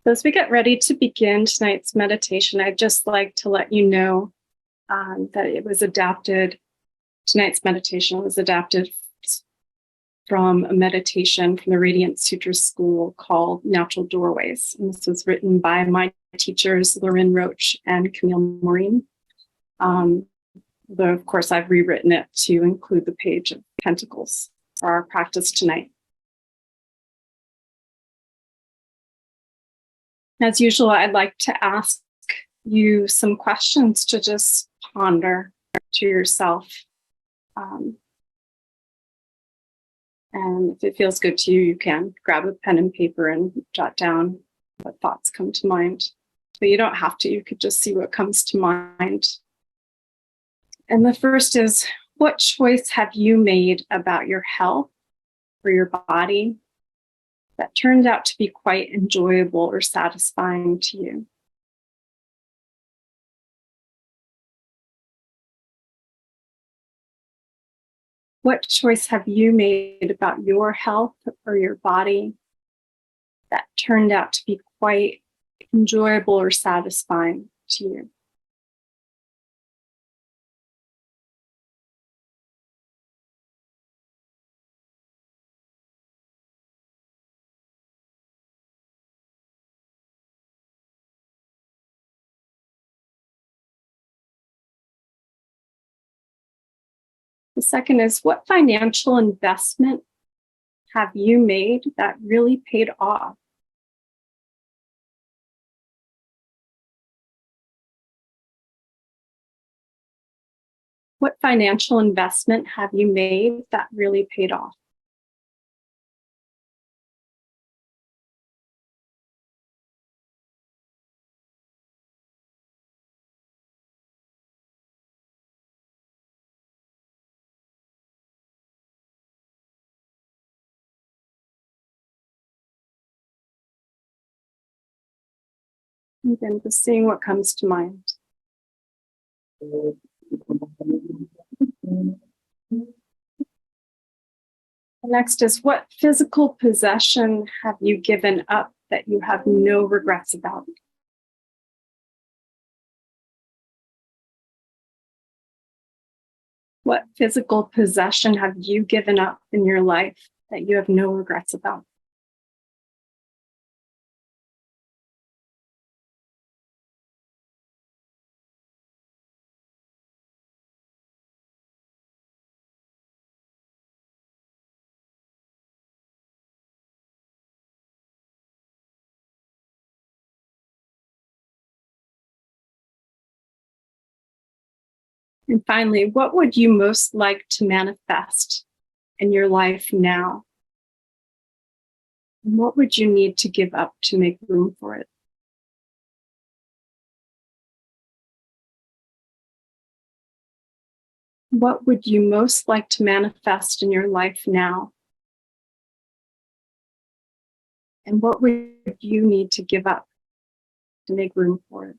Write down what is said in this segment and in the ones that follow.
So as we get ready to begin tonight's meditation, I'd just like to let you know that it was adapted. Tonight's meditation was adapted from a meditation from the Radiance Sutras school called Natural Doorways. And this was written by my teachers, Lorin, Roche, and Camille, Maurine. Though, of course, I've rewritten it to include the Page of Pentacles for our practice tonight. As usual, I'd like to ask you some questions to just ponder to yourself. And if it feels good to you, you can grab a pen and paper and jot down what thoughts come to mind. But you don't have to, you could just see what comes to mind. And the first is, what choice have you made about your health or your body that turned out to be quite enjoyable or satisfying to you? What choice have you made about your health or your body that turned out to be quite enjoyable or satisfying to you? The second is, what financial investment have you made that really paid off? What financial investment have you made that really paid off? And then just seeing what comes to mind. The next is, what physical possession have you given up that you have no regrets about? What physical possession have you given up in your life that you have no regrets about? And finally, what would you most like to manifest in your life now? And what would you need to give up to make room for it? What would you most like to manifest in your life now? And what would you need to give up to make room for it?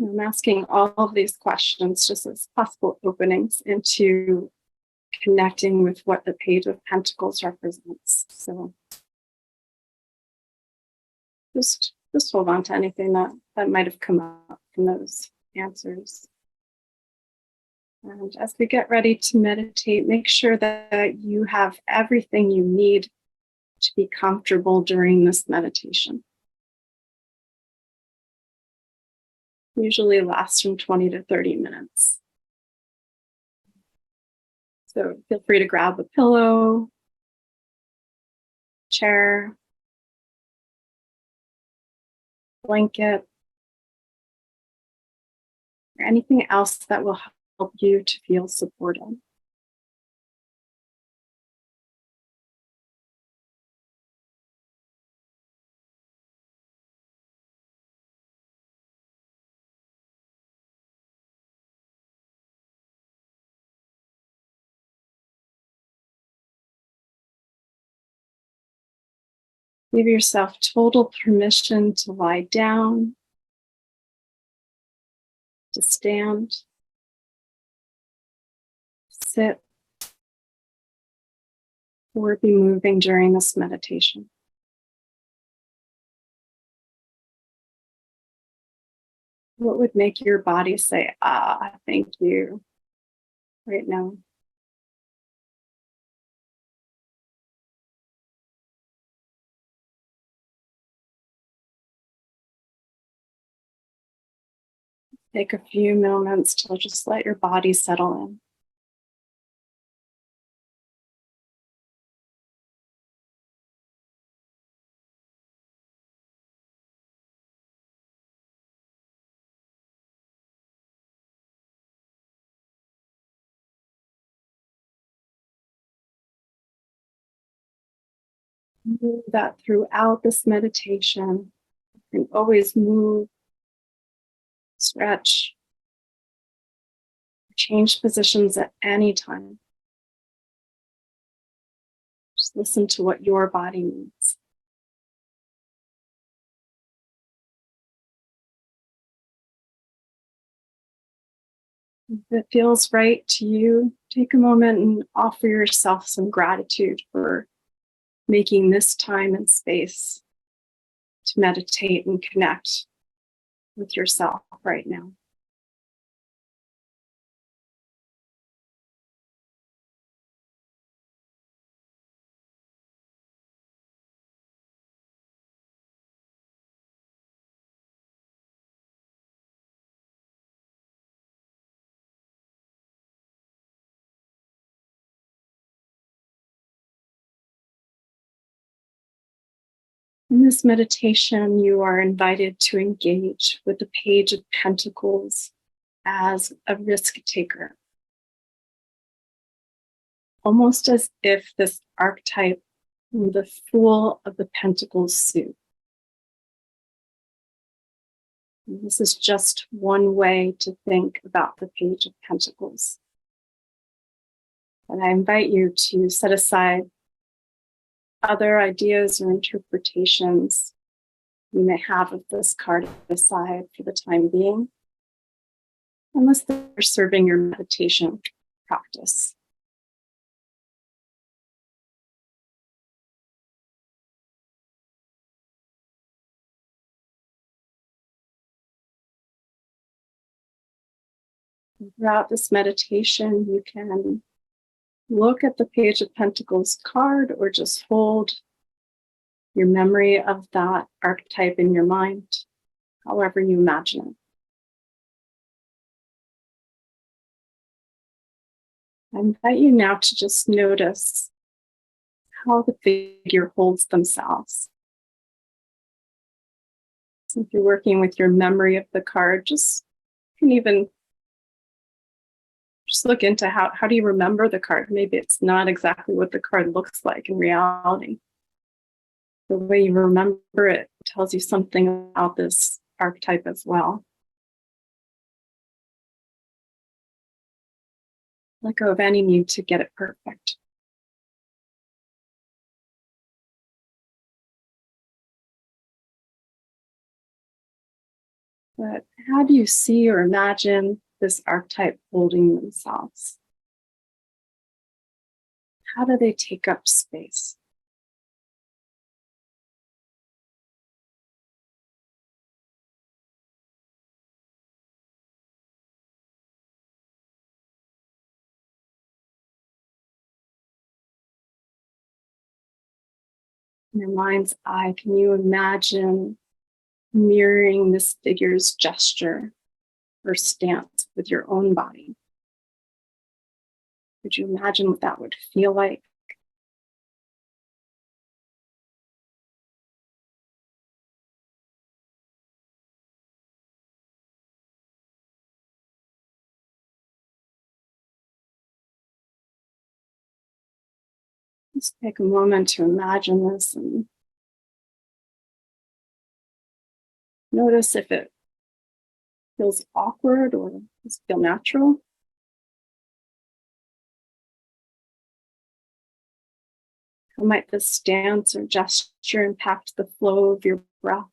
I'm asking all of these questions just as possible openings into connecting with what the Page of Pentacles represents. So just hold on to anything that might have come up from those answers. And as we get ready to meditate, make sure that you have everything you need to be comfortable during this meditation. Usually lasts from 20 to 30 minutes. So feel free to grab a pillow, chair, blanket, or anything else that will help you to feel supported. Give yourself total permission to lie down, to stand, sit, or be moving during this meditation. What would make your body say, ah, thank you, right now? Take a few moments to just let your body settle in. Move that throughout this meditation. You can always move, stretch, change positions at any time. Just listen to what your body needs. If it feels right to you, take a moment and offer yourself some gratitude for making this time and space to meditate and connect with yourself right now. In this meditation, you are invited to engage with the Page of Pentacles as a risk taker, almost as if this archetype were the Fool of the Pentacles suit. And this is just one way to think about the Page of Pentacles. And I invite you to set aside other ideas or interpretations you may have of this card aside for the time being, unless they're serving your meditation practice. Throughout this meditation, you can look at the Page of Pentacles card or just hold your memory of that archetype in your mind, however you imagine it. I invite you now to just notice how the figure holds themselves. So if you're working with your memory of the card, just you can even just look into how do you remember the card? Maybe it's not exactly what the card looks like in reality. The way you remember it tells you something about this archetype as well. Let go of any need to get it perfect. But how do you see or imagine this archetype holding themselves? How do they take up space? In your mind's eye, can you imagine mirroring this figure's gesture or stance with your own body? Could you imagine what that would feel like? Just take a moment to imagine this and notice if it feels awkward or does it feel natural. How might this dance or gesture impact the flow of your breath?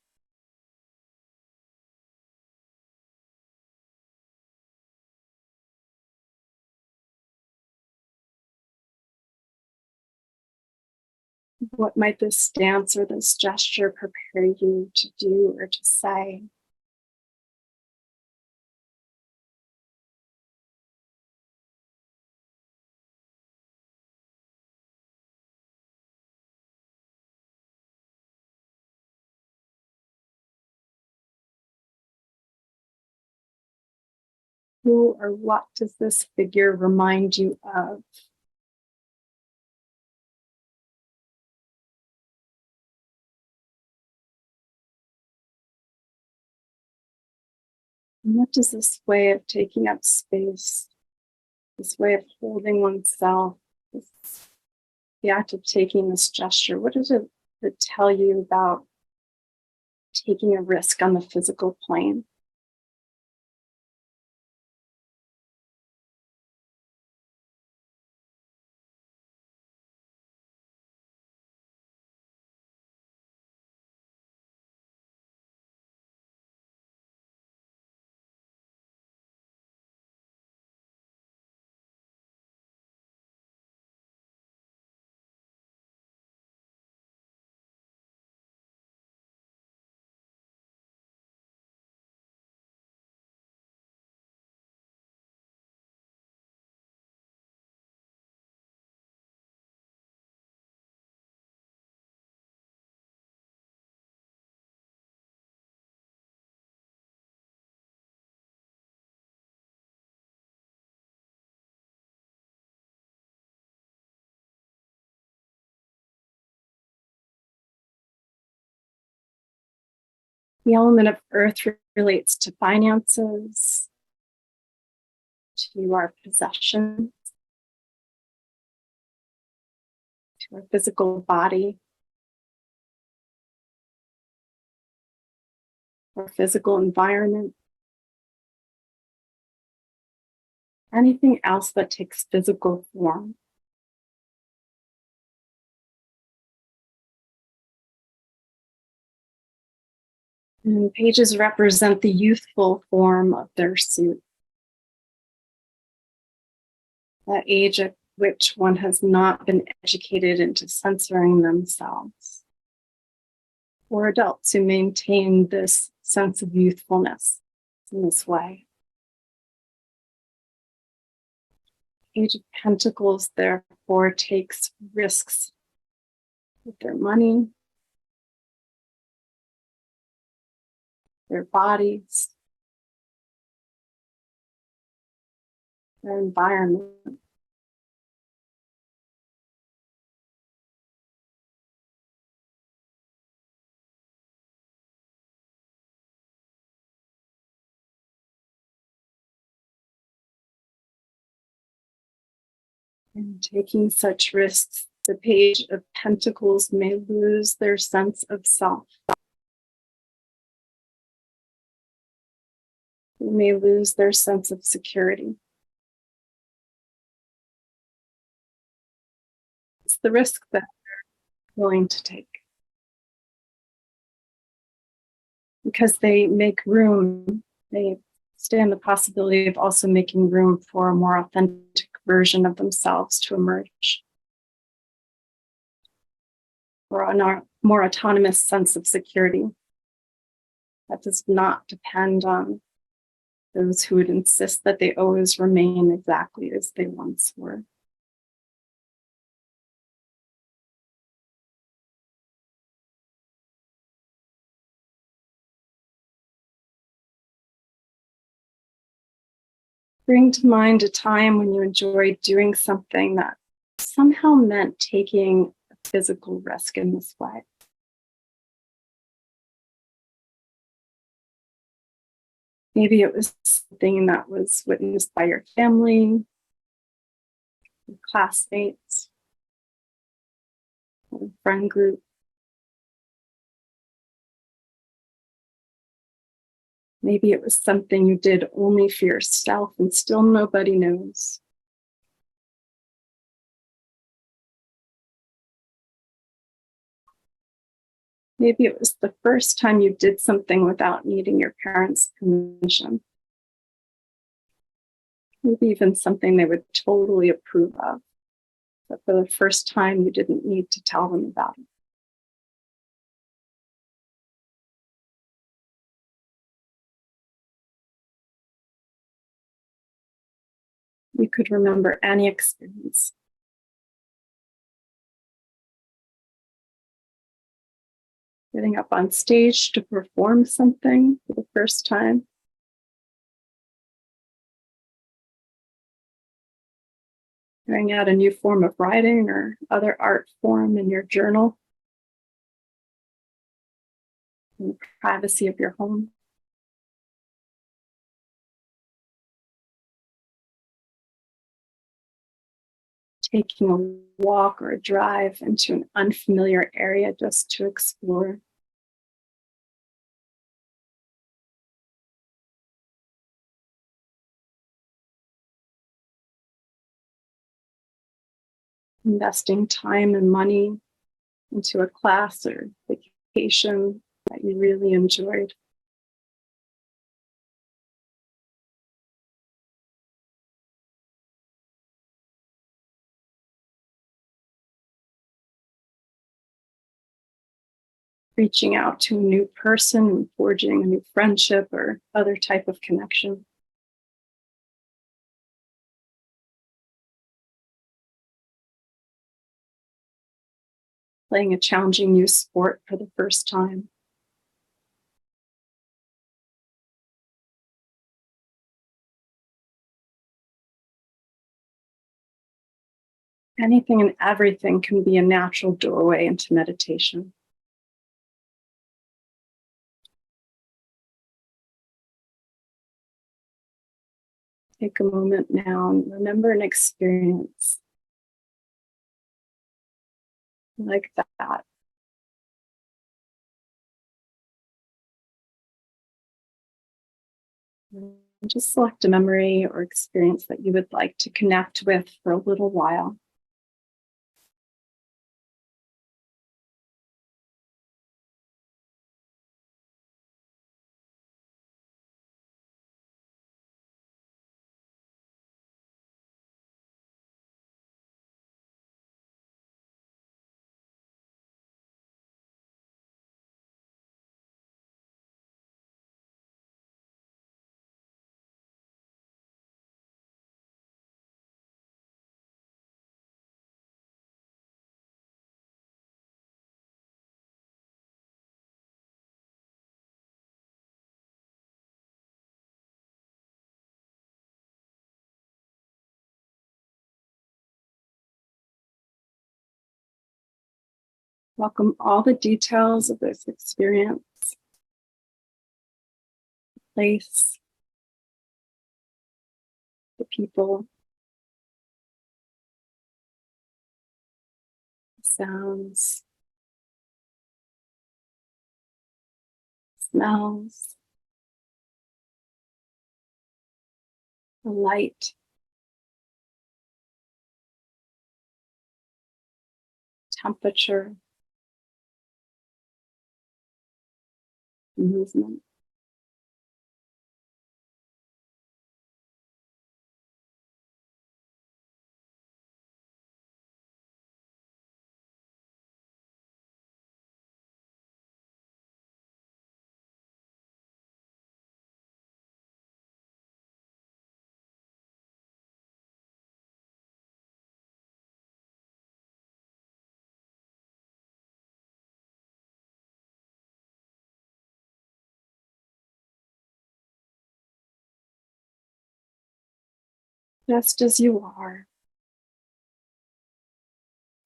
What might this dance or this gesture prepare you to do or to say? Who or what does this figure remind you of? And what does this way of taking up space, this way of holding oneself, the act of taking this gesture, what does it tell you about taking a risk on the physical plane? The element of earth relates to finances, to our possessions, to our physical body, our physical environment, anything else that takes physical form. And pages represent the youthful form of their suit, that age at which one has not been educated into censoring themselves, or adults who maintain this sense of youthfulness in this way. Page of Pentacles, therefore, takes risks with their money, their bodies, their environment. And taking such risks, the Page of Pentacles may lose their sense of self. They may lose their sense of security. It's the risk that they're willing to take, because they make room, they stand the possibility of also making room for a more authentic version of themselves to emerge, or a more autonomous sense of security that does not depend on those who would insist that they always remain exactly as they once were. Bring to mind a time when you enjoyed doing something that somehow meant taking a physical risk in this way. Maybe it was something that was witnessed by your family, your classmates, or friend group. Maybe it was something you did only for yourself and still nobody knows. Maybe it was the first time you did something without needing your parents' permission. Maybe even something they would totally approve of, but for the first time you didn't need to tell them about it. You could remember any experience. Getting up on stage to perform something for the first time. Trying out a new form of writing or other art form in your journal. In the privacy of your home. Taking a walk or a drive into an unfamiliar area just to explore. Investing time and money into a class or vacation that you really enjoyed. Reaching out to a new person and forging a new friendship or other type of connection. Playing a challenging new sport for the first time. Anything and everything can be a natural doorway into meditation. Take a moment now and remember an experience like that. And just select a memory or experience that you would like to connect with for a little while. Welcome all the details of this experience, the place, the people, the sounds, smells, the light, temperature, movement. Just as you are,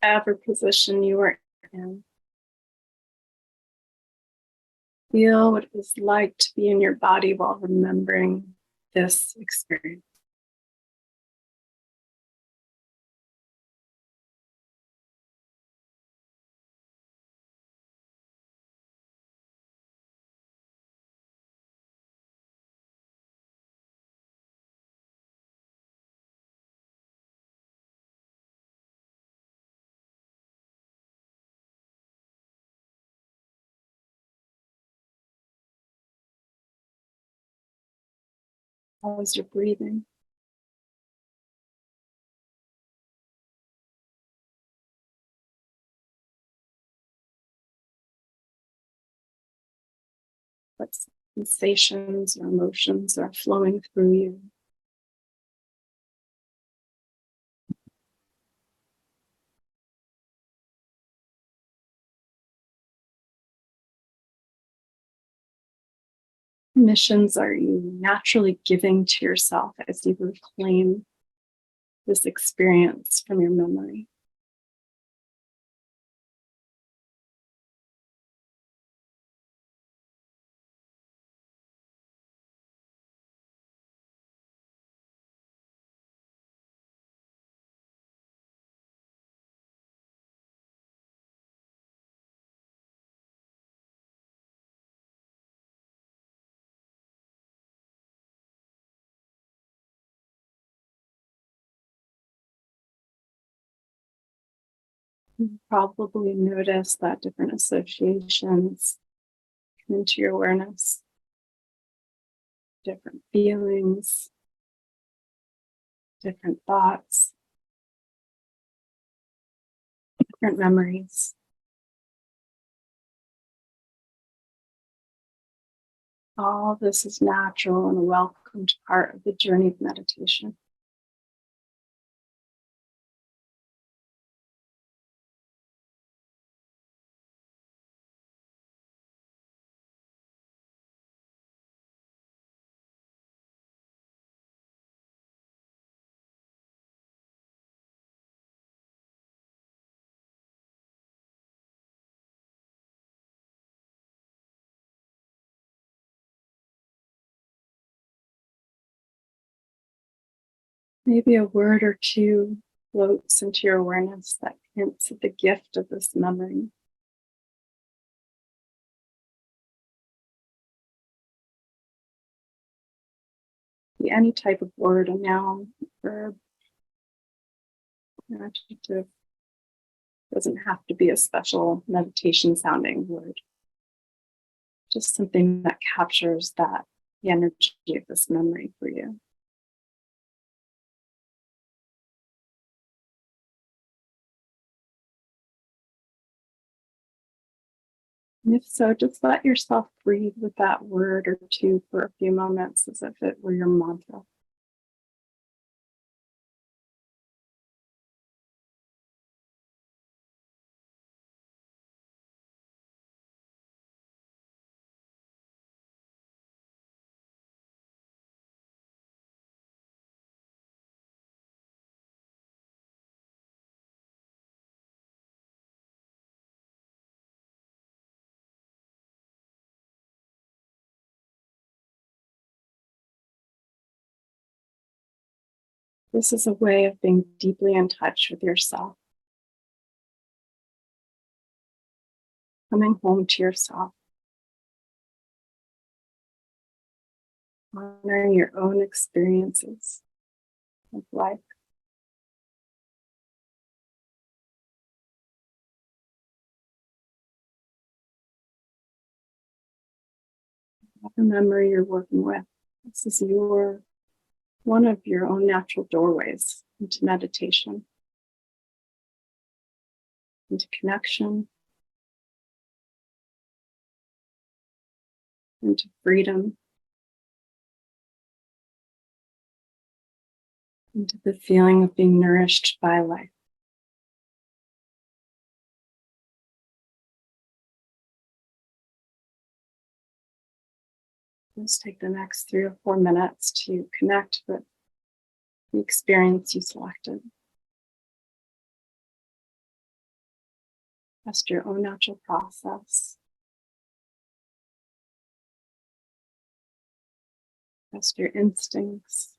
whatever position you are in. Feel what it is like to be in your body while remembering this experience. How is your breathing? What sensations or emotions are flowing through you? Permissions are you naturally giving to yourself as you reclaim this experience from your memory? You probably notice that different associations come into your awareness, different feelings, different thoughts, different memories. All this is natural and a welcomed part of the journey of meditation. Maybe a word or two floats into your awareness that hints at the gift of this memory. Be any type of word, a noun, verb, an adjective. Doesn't have to be a special meditation sounding word. Just something that captures the energy of this memory for you. And if so, just let yourself breathe with that word or two for a few moments as if it were your mantra. This is a way of being deeply in touch with yourself, coming home to yourself, honoring your own experiences of life. Whatever memory you're working with, this is one of your own natural doorways into meditation, into connection, into freedom, into the feeling of being nourished by life. Let's take the next 3 or 4 minutes to connect with the experience you selected. Trust your own natural process. Trust your instincts.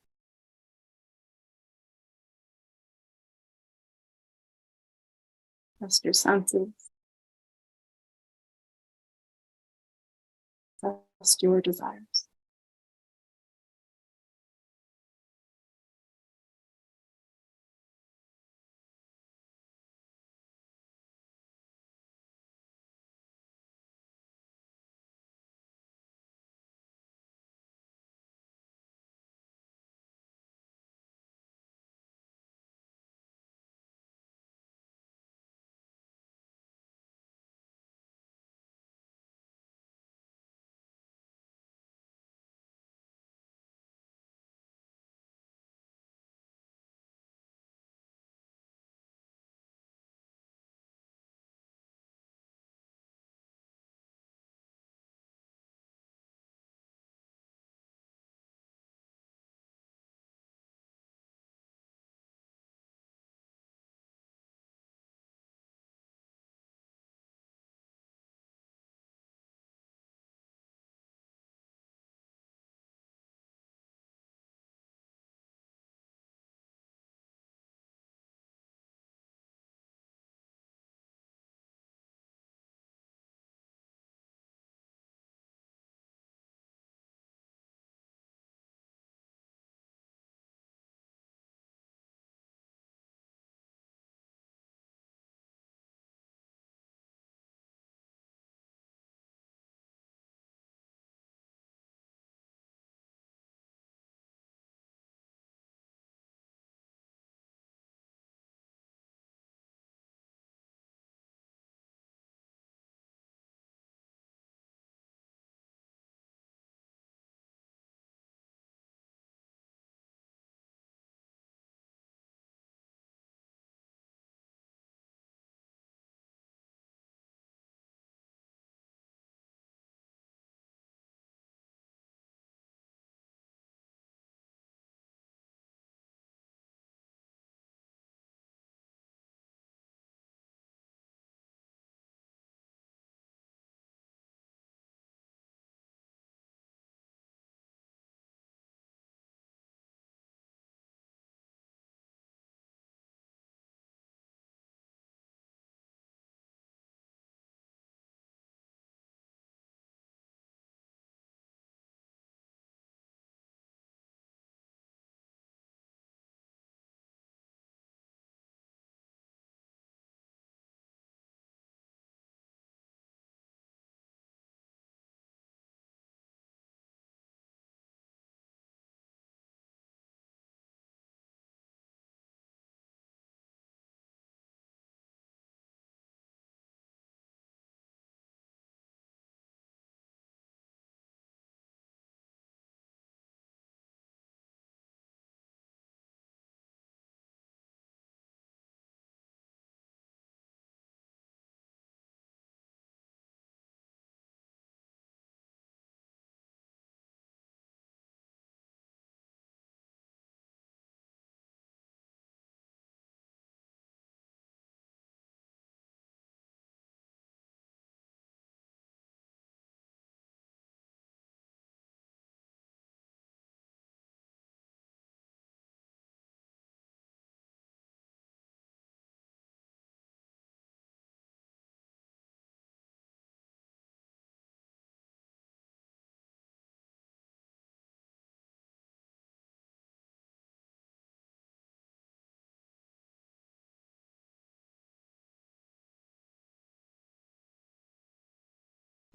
Trust your senses. Trust your desires.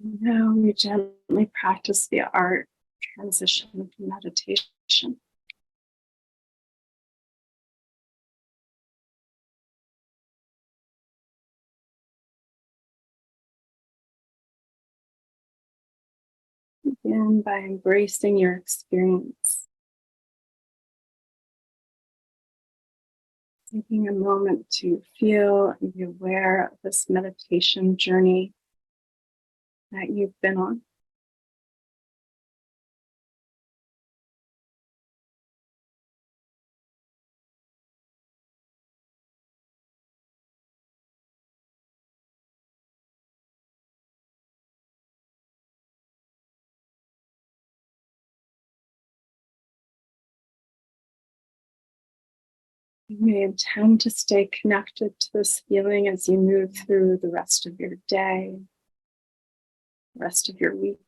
Now we gently practice the art transition of meditation. Begin by embracing your experience. Taking a moment to feel and be aware of this meditation journey that you've been on. You may intend to stay connected to this feeling as you move through the rest of your day, the rest of your week.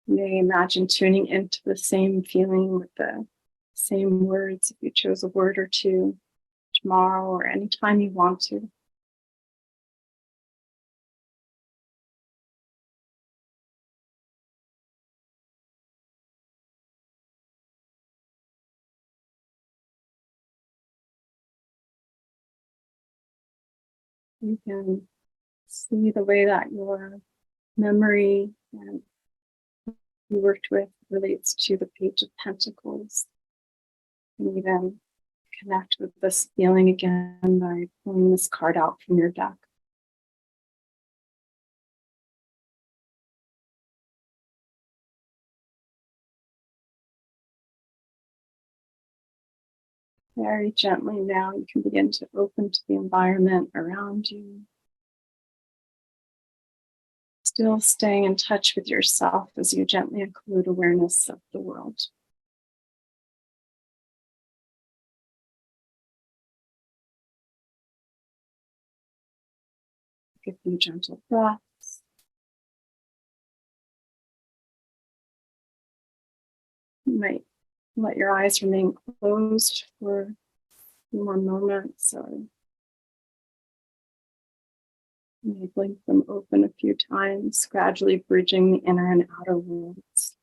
You may imagine tuning into the same feeling with the same words if you chose a word or two tomorrow or anytime you want to. You can see the way that your memory and you worked with relates to the Page of Pentacles. And even connect with this feeling again by pulling this card out from your deck. Very gently now, you can begin to open to the environment around you. Still staying in touch with yourself as you gently include awareness of the world. Take a few gentle breaths. You might let your eyes remain closed for a few more moments, or you may blink them open a few times, gradually bridging the inner and outer worlds.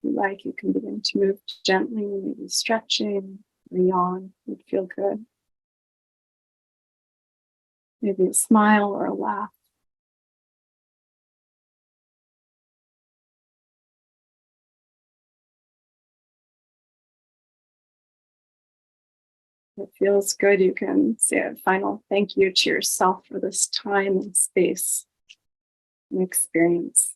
If you like, you can begin to move gently, maybe stretching or yawn would feel good. Maybe a smile or a laugh. If it feels good, you can say a final thank you to yourself for this time and space and experience.